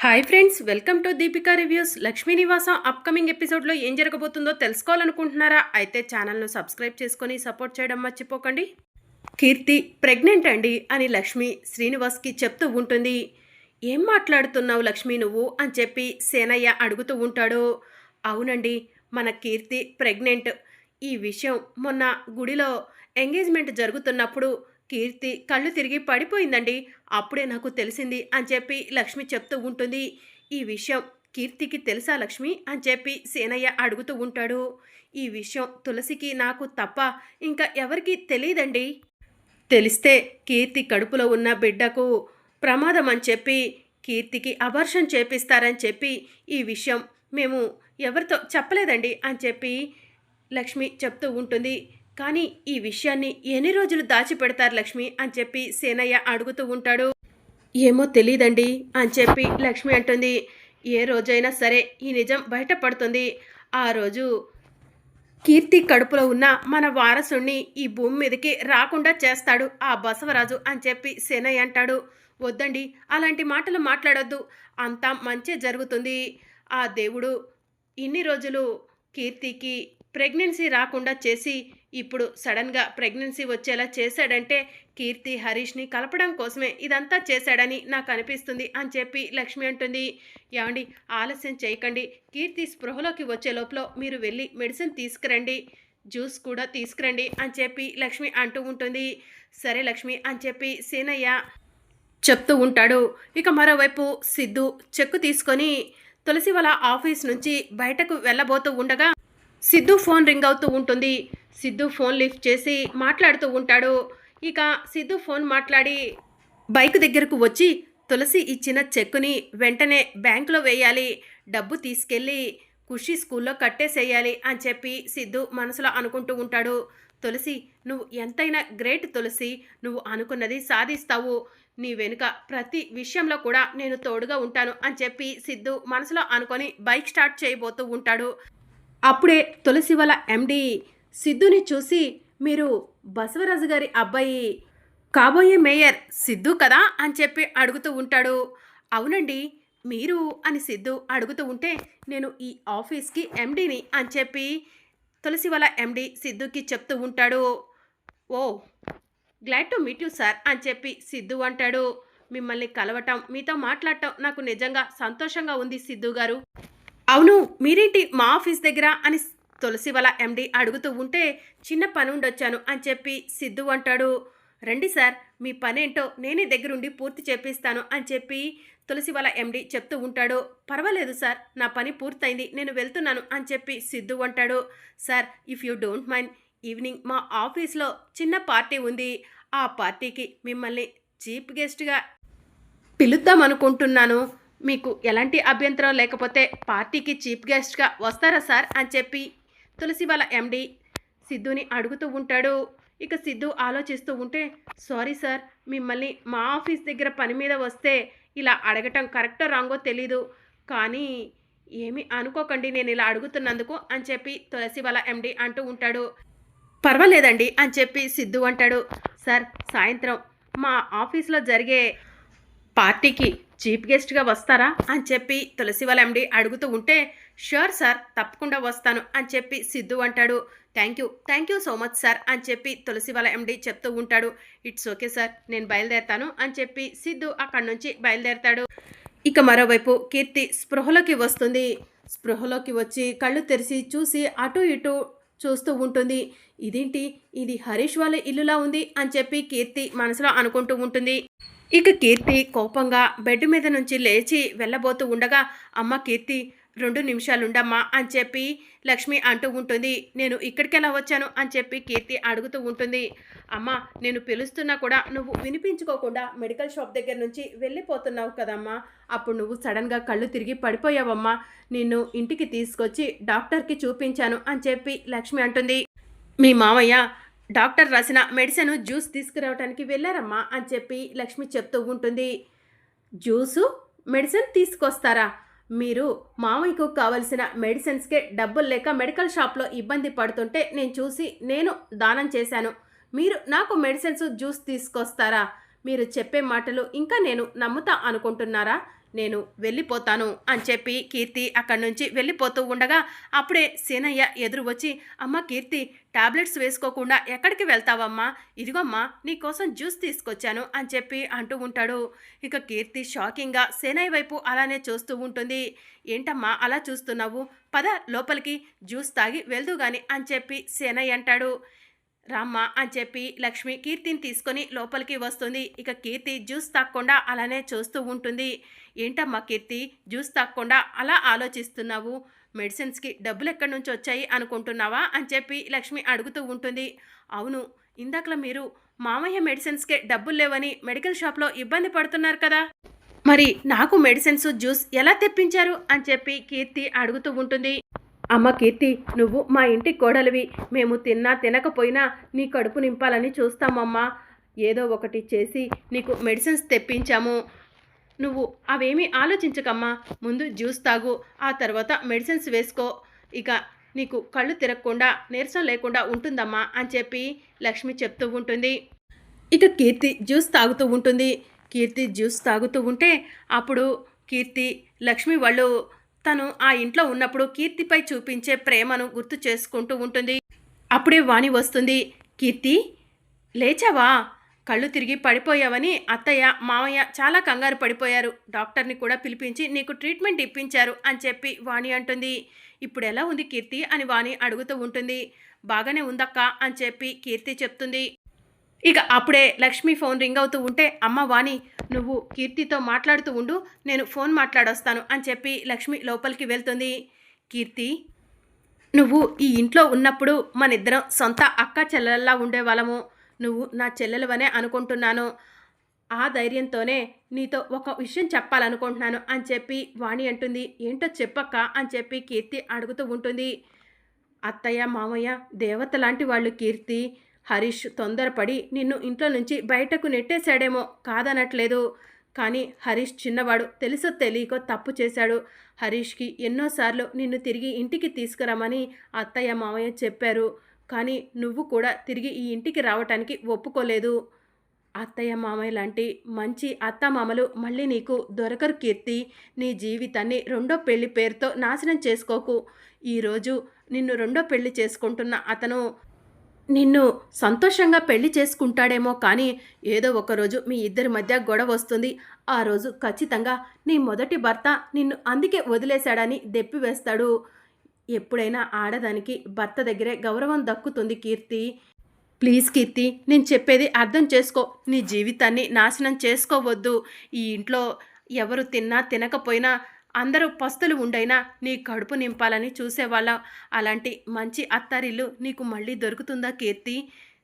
Hi friends, welcome to Deepika reviews. Lakshmi నివాసం upcoming ఎపిసోడ్లో ఏం జరగబోతుందో తెలుసుకోవాలనుకుంటున్నారా? అయితే ఛానల్ను సబ్స్క్రైబ్ చేసుకొని సపోర్ట్ చేయడం మర్చిపోకండి. కీర్తి ప్రెగ్నెంట్ అండి అని లక్ష్మి శ్రీనివాస్కి చెప్తూ ఉంటుంది. ఏం మాట్లాడుతున్నావు లక్ష్మి నువ్వు అని చెప్పి సేనయ్య అడుగుతూ ఉంటాడు. అవునండి, మన కీర్తి ప్రెగ్నెంట్. ఈ విషయం మొన్న గుడిలో ఎంగేజ్మెంట్ జరుగుతున్నప్పుడు కీర్తి కళ్ళు తిరిగి పడిపోయిందండి. అప్పుడే నాకు తెలిసింది అని చెప్పి లక్ష్మి చెప్తూ ఉంటుంది. ఈ విషయం కీర్తికి తెలుసా లక్ష్మి అని చెప్పి సేనయ్య అడుగుతూ ఉంటాడు. ఈ విషయం తులసికి నాకు తప్ప ఇంకా ఎవరికీ తెలియదండి. తెలిస్తే కీర్తి కడుపులో ఉన్న బిడ్డకు ప్రమాదం అని చెప్పి కీర్తికి అబార్షన్ చేపిస్తారని చెప్పి ఈ విషయం మేము ఎవరితో చెప్పలేదండి అని చెప్పి లక్ష్మి చెప్తూ ఉంటుంది. కానీ ఈ విషయాన్ని ఎన్ని రోజులు దాచిపెడతారు లక్ష్మి అని చెప్పి సేనయ్య అడుగుతూ ఉంటాడు. ఏమో తెలీదండి అని చెప్పి లక్ష్మి అంటుంది. ఏ రోజైనా సరే ఈ నిజం బయటపడుతుంది. ఆ రోజు కీర్తి కడుపులో ఉన్న మన వారసుణ్ణి ఈ భూమి మీదకి రాకుండా చేస్తాడు ఆ బసవరాజు అని చెప్పి సేనయ్య అంటాడు. వద్దండి, అలాంటి మాటలు మాట్లాడొద్దు, అంతా మంచే జరుగుతుంది. ఆ దేవుడు ఇన్ని రోజులు కీర్తికి ప్రెగ్నెన్సీ రాకుండా చేసి ఇప్పుడు సడన్గా ప్రెగ్నెన్సీ వచ్చేలా చేశాడంటే కీర్తి హరీష్ని కలపడం కోసమే ఇదంతా చేశాడని నాకు అనిపిస్తుంది అని చెప్పి లక్ష్మి అంటుంది. ఏమండి, ఆలస్యం చేయకండి, కీర్తి స్పృహలోకి వచ్చే లోపల మీరు వెళ్ళి మెడిసిన్ తీసుకురండి, జ్యూస్ కూడా తీసుకురండి అని చెప్పి లక్ష్మి అంటూ ఉంటుంది. సరే లక్ష్మి అని చెప్పి సీనయ్య చెప్తూ ఉంటాడు. ఇక మరోవైపు సిద్ధు చెక్కు తీసుకొని తులసి వాళ్ళ ఆఫీస్ నుంచి బయటకు వెళ్ళబోతూ ఉండగా సిద్ధు ఫోన్ రింగ్ అవుతూ ఉంటుంది. సిద్ధు ఫోన్ లిఫ్ట్ చేసి మాట్లాడుతూ ఉంటాడు. ఇక సిద్ధు ఫోన్ మాట్లాడి బైక్ దగ్గరకు వచ్చి తులసి ఇచ్చిన చెక్కుని వెంటనే బ్యాంకులో వేయాలి, డబ్బు తీసుకెళ్ళి ఖుషి స్కూల్లో కట్టేసేయాలి అని చెప్పి సిద్ధు మనసులో అనుకుంటూ ఉంటాడు. తులసి, నువ్వు ఎంతైనా గ్రేట్ తులసి, నువ్వు అనుకున్నది సాధిస్తావు, నీ వెనుక ప్రతి విషయంలో కూడా నేను తోడుగా ఉంటాను అని చెప్పి సిద్ధు మనసులో అనుకొని బైక్ స్టార్ట్ చేయబోతూ ఉంటాడు. అప్పుడే తులసి వాళ్ళ ఎండి సిద్ధుని చూసి, మీరు బసవరాజు గారి అబ్బాయి, కాబోయే మేయర్ సిద్ధు కదా అని చెప్పి అడుగుతూ ఉంటాడు. అవునండి, మీరు అని సిద్ధు అడుగుతూ ఉంటే, నేను ఈ ఆఫీస్కి ఎండిని అని చెప్పి తులసి వాళ్ళ ఎండి సిద్ధుకి చెప్తూ ఉంటాడు. Oh, glad to meet you sir అని చెప్పి సిద్ధు అంటాడు. మిమ్మల్ని కలవటం, మీతో మాట్లాడటం నాకు నిజంగా సంతోషంగా ఉంది సిద్ధు గారు. అవును, మీరేంటి మా ఆఫీస్ దగ్గర అని తులసి వాళ్ళ ఎండి అడుగుతూ ఉంటే, చిన్న పని ఉండొచ్చాను అని చెప్పి సిద్ధు అంటాడు. రండి సార్, మీ పనేంటో నేనే దగ్గరుండి పూర్తి చేపిస్తాను అని చెప్పి తులసి వాళ్ళ ఎండి చెప్తూ ఉంటాడు. పర్వాలేదు సార్, నా పని పూర్తయింది, నేను వెళ్తున్నాను అని చెప్పి సిద్ధు అంటాడు. Sir, if you don't mind, evening మా ఆఫీస్లో చిన్న పార్టీ ఉంది, ఆ పార్టీకి మిమ్మల్ని చీఫ్ గెస్ట్గా పిలుద్దామనుకుంటున్నాను, మీకు ఎలాంటి అభ్యంతరం లేకపోతే పార్టీకి చీఫ్ గెస్ట్గా వస్తారా సార్ అని చెప్పి తులసి వాళ్ళ ఎండి సిద్ధుని అడుగుతూ ఉంటాడు. ఇక సిద్ధు ఆలోచిస్తూ ఉంటే, సారీ సార్, మిమ్మల్ని మా ఆఫీస్ దగ్గర పని మీద వస్తే ఇలా అడగటం కరెక్టో రాంగో తెలీదు, కానీ ఏమీ అనుకోకండి నేను ఇలా అడుగుతున్నందుకు అని చెప్పి తులసి వాళ్ళ ఎండి అంటూ ఉంటాడు. పర్వాలేదండి అని చెప్పి సిద్ధు అంటాడు. సార్, సాయంత్రం మా ఆఫీస్లో జరిగే పార్టీకి చీఫ్ గెస్ట్గా వస్తారా అని చెప్పి తులసి వాళ్ళ ఎండి అడుగుతూ ఉంటే, ష్యూర్ సార్, తప్పకుండా వస్తాను అని చెప్పి సిద్ధు అంటాడు. Thank you so much sir అని చెప్పి తులసి వాళ్ళ ఎండి చెప్తూ ఉంటాడు. ఇట్స్ ఓకే సార్, నేను బయలుదేరుతాను అని చెప్పి సిద్ధు అక్కడి నుంచి బయలుదేరతాడు. ఇక మరోవైపు కీర్తి స్పృహలోకి వస్తుంది. స్పృహలోకి వచ్చి కళ్ళు తెరిచి చూసి అటు ఇటు చూస్తూ ఉంటుంది. ఇదేంటి, ఇది హరీష్ వాళ్ళ ఇల్లులా ఉంది అని చెప్పి కీర్తి మనసులో అనుకుంటూ ఉంటుంది. ఇక కీర్తి కోపంగా బెడ్ మీద నుంచి లేచి వెళ్ళబోతూ ఉండగా, అమ్మ కీర్తి, 2 నిమిషాలుండమ్మా అని చెప్పి లక్ష్మి అంటూ ఉంటుంది. నేను ఇక్కడికి ఎలా వచ్చాను అని చెప్పి కీర్తి అడుగుతూ ఉంటుంది. అమ్మ, నేను పిలుస్తున్నా కూడా నువ్వు వినిపించుకోకుండా మెడికల్ షాప్ దగ్గర నుంచి వెళ్ళిపోతున్నావు కదమ్మా, అప్పుడు నువ్వు సడన్గా కళ్ళు తిరిగి పడిపోయావమ్మా, నిన్ను ఇంటికి తీసుకొచ్చి డాక్టర్కి చూపించాను అని చెప్పి లక్ష్మి అంటుంది. మీ మామయ్య డాక్టర్ రాసిన మెడిసిన్ జ్యూస్ తీసుకురావడానికి వెళ్ళారమ్మా అని చెప్పి లక్ష్మి చెప్తూ ఉంటుంది. జ్యూసు మెడిసిన్ తీసుకొస్తారా? మీరు మామయ్యకు కావలసిన మెడిసిన్స్కే డబ్బులు లేక మెడికల్ షాప్లో ఇబ్బంది పడుతుంటే నేను దానం చేశాను, మీరు నాకు మెడిసిన్స్ జ్యూస్ తీసుకొస్తారా? మీరు చెప్పే మాటలు ఇంకా నేను నమ్ముతా అనుకుంటున్నారా? నేను వెళ్ళిపోతాను అని చెప్పి కీర్తి అక్కడి నుంచి వెళ్ళిపోతూ ఉండగా అప్పుడే సీనయ్య ఎదురు వచ్చి, అమ్మ కీర్తి, టాబ్లెట్స్ వేసుకోకుండా ఎక్కడికి వెళ్తావమ్మా? ఇదిగోమ్మా నీకోసం జ్యూస్ తీసుకొచ్చాను అని చెప్పి అంటూ ఉంటాడు. ఇక కీర్తి షాకింగ్గా సేనయ్య వైపు అలానే చూస్తూ ఉంటుంది. ఏంటమ్మా అలా చూస్తున్నావు? పద లోపలికి, జ్యూస్ తాగి వెళ్దు గాని అని చెప్పి సేనయ్య అంటాడు. రామ్మ అని చెప్పి లక్ష్మి కీర్తిని తీసుకొని లోపలికి వస్తుంది. ఇక కీర్తి జ్యూస్ తాగకుండా అలానే చూస్తూ ఉంటుంది. ఏంటమ్మా కీర్తి, జ్యూస్ తాగకుండా అలా ఆలోచిస్తున్నావు? మెడిసిన్స్కి డబ్బులు ఎక్కడి నుంచి వచ్చాయి అనుకుంటున్నావా అని చెప్పి లక్ష్మి అడుగుతూ ఉంటుంది. అవును, ఇందాకలా మీరు మామయ్య మెడిసిన్స్కే డబ్బులు లేవని మెడికల్ షాప్లో ఇబ్బంది పడుతున్నారు కదా, మరి నాకు మెడిసిన్స్ జ్యూస్ ఎలా తెప్పించారు అని చెప్పి కీర్తి అడుగుతూ ఉంటుంది. అమ్మ కీర్తి, నువ్వు మా ఇంటి కోడలివి. మేము తిన్నా తినకపోయినా నీ కడుపు నింపాలని చూస్తామమ్మా. ఏదో ఒకటి చేసి నీకు మెడిసిన్స్ తెప్పించాము. నువ్వు అవేమీ ఆలోచించకమ్మా. ముందు జ్యూస్ తాగు, ఆ తర్వాత మెడిసిన్స్ వేసుకో. ఇక నీకు కళ్ళు తిరగకుండా నీరసం లేకుండా ఉంటుందమ్మా అని చెప్పి లక్ష్మి చెప్తూ ఉంటుంది. ఇక కీర్తి జ్యూస్ తాగుతూ ఉంటుంది. కీర్తి జ్యూస్ తాగుతూ ఉంటే అప్పుడు కీర్తి లక్ష్మి వాళ్ళు తను ఆ ఇంట్లో ఉన్నప్పుడు కీర్తిపై చూపించే ప్రేమను గుర్తు చేసుకుంటూ ఉంటుంది. అప్పుడే వాణి వస్తుంది. కీర్తి, లేచావా? కళ్ళు తిరిగి పడిపోయావని అత్తయ్య మామయ్య చాలా కంగారు పడిపోయారు. డాక్టర్ని కూడా పిలిపించి నీకు ట్రీట్మెంట్ ఇప్పించారు అని చెప్పి వాణి అంటుంది. ఇప్పుడు ఎలా ఉంది కీర్తి అని వాణి అడుగుతూ ఉంటుంది. బాగానే ఉందక్క అని చెప్పి కీర్తి చెప్తుంది. ఇక అప్పుడే లక్ష్మి ఫోన్ రింగ్ అవుతూ ఉంటే, అమ్మ వాణి, నువ్వు కీర్తితో మాట్లాడుతూ ఉండు, నేను ఫోన్ మాట్లాడొస్తాను అని చెప్పి లక్ష్మి లోపలికి వెళ్తుంది. కీర్తి, నువ్వు ఈ ఇంట్లో ఉన్నప్పుడు మనిద్దరం సొంత అక్క చెల్లెల్లా ఉండేవాళ్ళము. నువ్వు నా చెల్లెలవనే అనుకుంటున్నాను. ఆ ధైర్యంతోనే నీతో ఒక విషయం చెప్పాలనుకుంటున్నాను అని చెప్పి వాణి అంటుంది. ఏంటో చెప్పక్క అని చెప్పి కీర్తి అడుగుతూ ఉంటుంది. అత్తయ్య మామయ్య దేవత లాంటి వాళ్ళు కీర్తి. హరీష్ తొందరపడి నిన్ను ఇంట్లో నుంచి బయటకు నెట్టేశాడేమో, కాదనట్లేదు. కానీ హరీష్ చిన్నవాడు, తెలుసో తెలియకో తప్పు చేశాడు. హరీష్కి ఎన్నోసార్లు నిన్ను తిరిగి ఇంటికి తీసుకురమ్మని అత్తయ్య మామయ్య చెప్పారు. కానీ నువ్వు కూడా తిరిగి ఈ ఇంటికి రావటానికి ఒప్పుకోలేదు. అత్తయ్య మామయ్య లాంటి మంచి అత్తమామలు మళ్ళీ నీకు దొరకరు కీర్తి. నీ జీవితాన్ని రెండో పెళ్లి పేరుతో నాశనం చేసుకోకు. ఈరోజు నిన్ను రెండో పెళ్లి చేసుకుంటున్న అతను నిన్ను సంతోషంగా పెళ్లి చేసుకుంటాడేమో, కానీ ఏదో ఒకరోజు మీ ఇద్దరి మధ్య గొడవ వస్తుంది. ఆ రోజు ఖచ్చితంగా నీ మొదటి భర్త నిన్ను అందుకే వదిలేశాడని దెప్పివేస్తాడు. ఎప్పుడైనా ఆడదానికి భర్త దగ్గరే గౌరవం దక్కుతుంది కీర్తి. ప్లీజ్ కీర్తి, నేను చెప్పేది అర్థం చేసుకో. నీ జీవితాన్ని నాశనం చేసుకోవద్దు. ఈ ఇంట్లో ఎవరు తిన్నా తినకపోయినా అందరూ పస్తులు ఉండైనా నీ కడుపు నింపాలని చూసేవాళ్ళం. అలాంటి మంచి అత్తారిల్లు నీకు మళ్ళీ దొరుకుతుందా కీర్తి?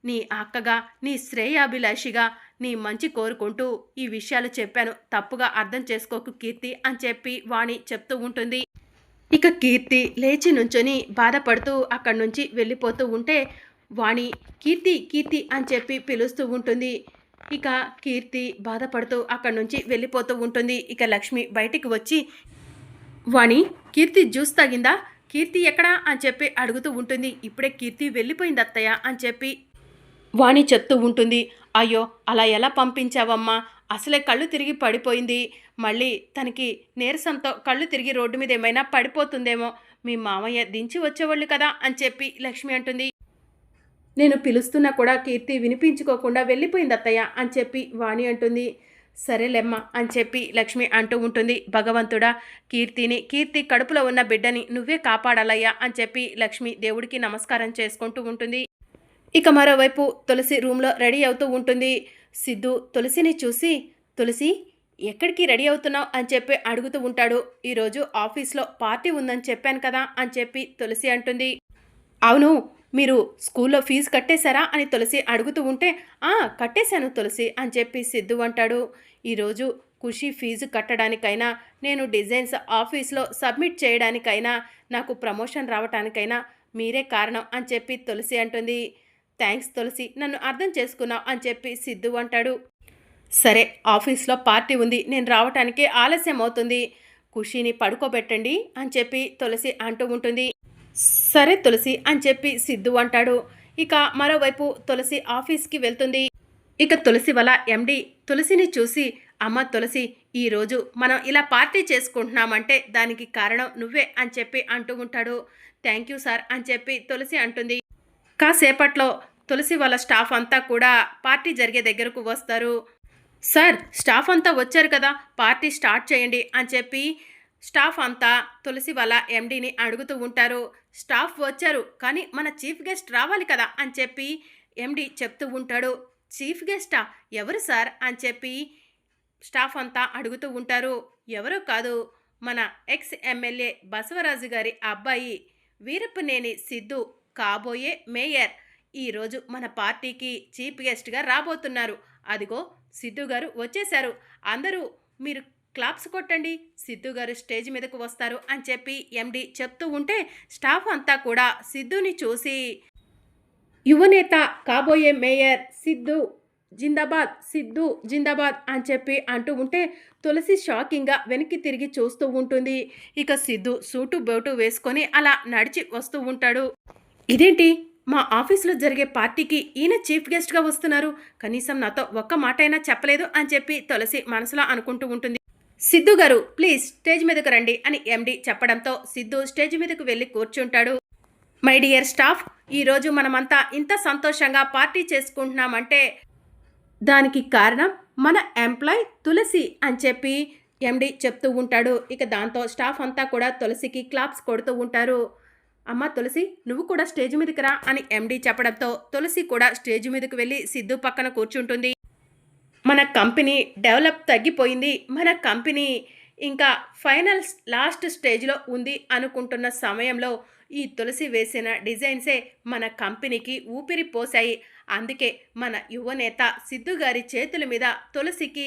నీ అక్కగా, నీ శ్రేయాభిలాషిగా నీ మంచి కోరుకుంటూ ఈ విషయాలు చెప్పాను. తప్పుగా అర్థం చేసుకోకు కీర్తి అని చెప్పి వాణి చెప్తూ ఉంటుంది. ఇక కీర్తి లేచి నుంచొని బాధపడుతూ అక్కడి నుంచి వెళ్ళిపోతూ ఉంటే వాణి కీర్తి కీర్తి అని చెప్పి పిలుస్తూ ఉంటుంది. ఇక కీర్తి బాధపడుతూ అక్కడి నుంచి వెళ్ళిపోతూ ఉంటుంది. ఇక లక్ష్మి బయటికి వచ్చి, వాణి, కీర్తి జ్యూస్ తాగిందా? కీర్తి ఎక్కడా అని చెప్పి అడుగుతూ ఉంటుంది. ఇప్పుడే కీర్తి వెళ్ళిపోయింది అత్తయ్య అని చెప్పి వాణి చెప్తూ ఉంటుంది. అయ్యో, అలా ఎలా పంపించావమ్మా? అసలే కళ్ళు తిరిగి పడిపోయింది. మళ్ళీ తనకి నీరసంతో కళ్ళు తిరిగి రోడ్డు మీద ఏమైనా పడిపోతుందేమో. మీ మామయ్య దించి వచ్చేవాళ్ళు కదా అని చెప్పి లక్ష్మి అంటుంది. నేను పిలుస్తున్నా కూడా కీర్తి వినిపించుకోకుండా వెళ్ళిపోయింది అత్తయ్య అని చెప్పి వాణి అంటుంది. సరేలేమ్మ అని చెప్పి లక్ష్మి అంటూ ఉంటుంది. భగవంతుడా, కీర్తి కడుపులో ఉన్న బిడ్డని నువ్వే కాపాడాలయ్యా అని చెప్పి లక్ష్మి దేవుడికి నమస్కారం చేసుకుంటూ ఉంటుంది. ఇక మరోవైపు తులసి రూమ్లో రెడీ అవుతూ ఉంటుంది. సిద్ధు తులసిని చూసి, తులసి ఎక్కడికి రెడీ అవుతున్నావు అని చెప్పి అడుగుతూ ఉంటాడు. ఈరోజు ఆఫీస్లో పార్టీ ఉందని చెప్పాను కదా అని చెప్పి తులసి అంటుంది. అవును, మీరు స్కూల్లో ఫీజు కట్టేశారా అని తులసి అడుగుతూ ఉంటే, కట్టేశాను తులసి అని చెప్పి సిద్ధు అంటాడు. ఈరోజు ఖుషి ఫీజు కట్టడానికైనా, నేను డిజైన్స్ ఆఫీస్లో సబ్మిట్ చేయడానికైనా, నాకు ప్రమోషన్ రావడానికైనా మీరే కారణం అని చెప్పి తులసి అంటుంది. థ్యాంక్స్ తులసి, నన్ను అర్థం చేసుకున్నావు అని చెప్పి సిద్ధు అంటాడు. సరే, ఆఫీస్లో పార్టీ ఉంది, నేను రావటానికి ఆలస్యం అవుతుంది, ఖుషిని పడుకోబెట్టండి అని చెప్పి తులసి అంటూ ఉంటుంది. సరే తులసి అని చెప్పి సిద్ధు అంటాడు. ఇక మరోవైపు తులసి ఆఫీస్కి వెళ్తుంది. ఇక తులసి వల్ల ఎండి తులసిని చూసి, అమ్మ తులసి, ఈరోజు మనం ఇలా పార్టీ చేసుకుంటున్నామంటే దానికి కారణం నువ్వే అని చెప్పి అంటూ ఉంటాడు. థ్యాంక్ యూ సార్ అని చెప్పి తులసి అంటుంది. కాసేపట్లో తులసి వాళ్ళ స్టాఫ్ అంతా కూడా పార్టీ జరిగే దగ్గరకు వస్తారు. సార్ స్టాఫ్ అంతా వచ్చారు కదా, పార్టీ స్టార్ట్ చేయండి అని చెప్పి స్టాఫ్ అంతా తులసి వాళ్ళ ఎండీని అడుగుతూ ఉంటారు. స్టాఫ్ వచ్చారు కానీ మన చీఫ్ గెస్ట్ రావాలి కదా అని చెప్పి ఎండీ చెప్తూ ఉంటాడు. చీఫ్ గెస్టా, ఎవరు సార్ అని చెప్పి స్టాఫ్ అంతా అడుగుతూ ఉంటారు. ఎవరో కాదు, మన ఎక్స్ ఎమ్మెల్యే బసవరాజు గారి అబ్బాయి వీరప్పనేని సిద్ధు, కాబోయే మేయర్, ఈరోజు మన పార్టీకి చీఫ్ గెస్ట్గా రాబోతున్నారు. అదిగో సిద్ధు గారు వచ్చేశారు, అందరూ మీరు క్లాప్స్ కొట్టండి, సిద్ధు గారు స్టేజ్ మీదకు వస్తారు అని చెప్పి ఎండి చెప్తూ ఉంటే స్టాఫ్ అంతా కూడా సిద్ధుని చూసి యువనేత కాబోయే మేయర్ సిద్ధు జిందాబాద్, సిద్ధు జిందాబాద్ అని చెప్పి అంటూ ఉంటే తులసి షాకింగ్గా వెనక్కి తిరిగి చూస్తూ ఉంటుంది. ఇక సిద్ధు సూటు బోటు వేసుకొని అలా నడిచి వస్తూ ఉంటాడు. ఇదేంటి, మా ఆఫీస్లో జరిగే పార్టీకి ఈయన చీఫ్ గెస్ట్గా వస్తున్నారు, కనీసం నాతో ఒక్క మాట అయినా చెప్పలేదు అని చెప్పి తులసి మనసులో అనుకుంటూ ఉంటుంది. సిద్ధు గారు ప్లీజ్ స్టేజ్ మీదకు రండి అని ఎండి చెప్పడంతో సిద్ధు స్టేజ్ మీదకు వెళ్ళి కూర్చుంటాడు. మై డియర్ స్టాఫ్, ఈరోజు మనమంతా ఇంత సంతోషంగా పార్టీ చేసుకుంటున్నామంటే దానికి కారణం మన ఎంప్లాయ్ తులసి అని చెప్పి ఎండి చెప్తూ ఉంటాడు. ఇక దాంతో స్టాఫ్ అంతా కూడా తులసికి క్లాప్స్ కొడుతూ ఉంటారు. అమ్మ తులసి, నువ్వు కూడా స్టేజ్ మీదకి రా అని ఎండి చెప్పడంతో తులసి కూడా స్టేజ్ మీదకి వెళ్ళి సిద్ధు పక్కన కూర్చుంటుంది. మన కంపెనీ డెవలప్ తగ్గిపోయింది, మన కంపెనీ ఇంకా ఫైనల్ లాస్ట్ స్టేజ్లో ఉంది అనుకుంటున్న సమయంలో ఈ తులసి వేసిన డిజైన్సే మన కంపెనీకి ఊపిరి పోసాయి. అందుకే మన యువనేత సిద్ధు గారి చేతుల మీద తులసికి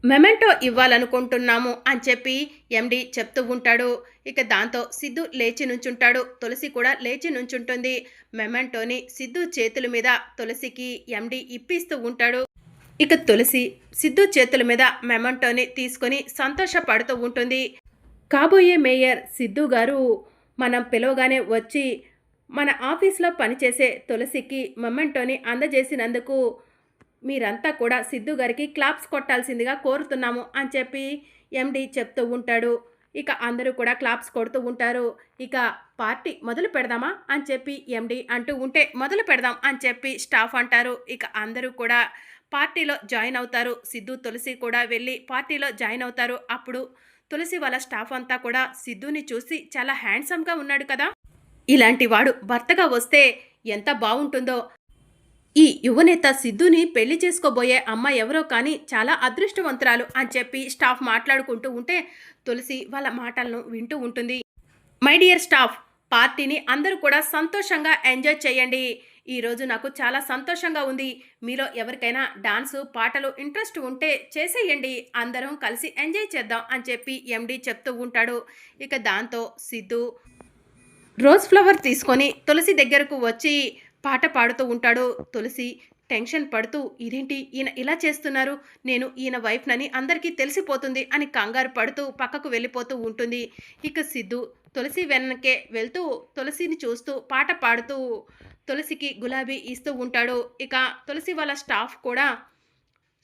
మెమెంటో ఇవ్వాలనుకుంటున్నాము అని చెప్పి ఎండి చెప్తూ ఉంటాడు. ఇక దాంతో సిద్ధు లేచి నుంచుంటాడు, తులసి కూడా లేచి నుంచుంటుంది. మెమెంటోని సిద్ధు చేతుల మీద తులసికి ఎండి ఇప్పిస్తూ ఉంటాడు. ఇక తులసి సిద్ధు చేతుల మీద మెమెంటోని తీసుకొని సంతోషపడుతూ ఉంటుంది. కాబోయే మేయర్ సిద్ధు గారు మనం పిలవగానే వచ్చి మన ఆఫీస్లో పనిచేసే తులసికి మెమెంటోని అందజేసినందుకు మీరంతా కూడా సిద్ధు గారికి క్లాప్స్ కొట్టాల్సిందిగా కోరుతున్నాము అని చెప్పి ఎండి చెప్తూ ఉంటాడు. ఇక అందరూ కూడా క్లాప్స్ కొడుతూ ఉంటారు. ఇక పార్టీ మొదలు పెడదామా అని చెప్పి ఎండి అంటూ ఉంటే మొదలు పెడదాం అని చెప్పి స్టాఫ్ అంటారు. ఇక అందరూ కూడా పార్టీలో జాయిన్ అవుతారు. సిద్ధు తులసి కూడా వెళ్ళి పార్టీలో జాయిన్ అవుతారు. అప్పుడు తులసి వాళ్ళ స్టాఫ్ అంతా కూడా సిద్ధుని చూసి చాలా హ్యాండ్సమ్గా ఉన్నాడు కదా, ఇలాంటి వాడు భర్తగా వస్తే ఎంత బాగుంటుందో, ఈ యువనేత సిద్ధుని పెళ్లి చేసుకోబోయే అమ్మాయి ఎవరో కానీ చాలా అదృష్టవంతురాలు అని చెప్పి స్టాఫ్ మాట్లాడుకుంటూ ఉంటే తులసి వాళ్ళ మాటలను వింటూ ఉంటుంది. మై డియర్ స్టాఫ్, పార్టీని అందరూ కూడా సంతోషంగా ఎంజాయ్ చేయండి. ఈరోజు నాకు చాలా సంతోషంగా ఉంది. మీలో ఎవరికైనా డాన్సు పాటలు ఇంట్రెస్ట్ ఉంటే చేసేయండి, అందరం కలిసి ఎంజాయ్ చేద్దాం అని చెప్పి ఎండి చెప్తూ ఉంటాడు. ఇక దాంతో సిద్ధు రోజ్ ఫ్లవర్ తీసుకొని తులసి దగ్గరకు వచ్చి పాట పాడుతూ ఉంటాడు. తులసి టెన్షన్ పడుతూ ఇదేంటి ఈయన ఇలా చేస్తున్నారు, నేను ఈయన వైఫ్నని అందరికీ తెలిసిపోతుంది అని కంగారు పడుతూ పక్కకు వెళ్ళిపోతూ ఉంటుంది. ఇక సిద్ధు తులసి వెనకే వెళ్తూ తులసిని చూస్తూ పాట పాడుతూ తులసికి గులాబీ ఇస్తూ ఉంటాడు. ఇక తులసి వాళ్ళ స్టాఫ్ కూడా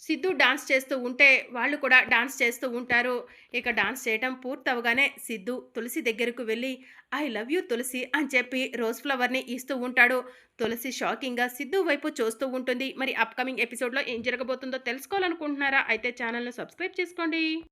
సిద్ధు డాన్స్ చేస్తూ ఉంటే వాళ్ళు కూడా డాన్స్ చేస్తూ ఉంటారు. ఇక డాన్స్ చేయడం పూర్తవగానే సిద్ధు తులసి దగ్గరకు వెళ్ళి ఐ లవ్ యూ తులసి అని చెప్పి రోజ్ ఫ్లవర్ని ఇస్తూ ఉంటాడు. తులసి షాకింగ్గా సిద్ధు వైపు చూస్తూ ఉంటుంది. మరి అప్కమింగ్ ఎపిసోడ్లో ఏం జరగబోతుందో తెలుసుకోవాలనుకుంటున్నారా? అయితే ఛానల్ను సబ్స్క్రైబ్ చేసుకోండి.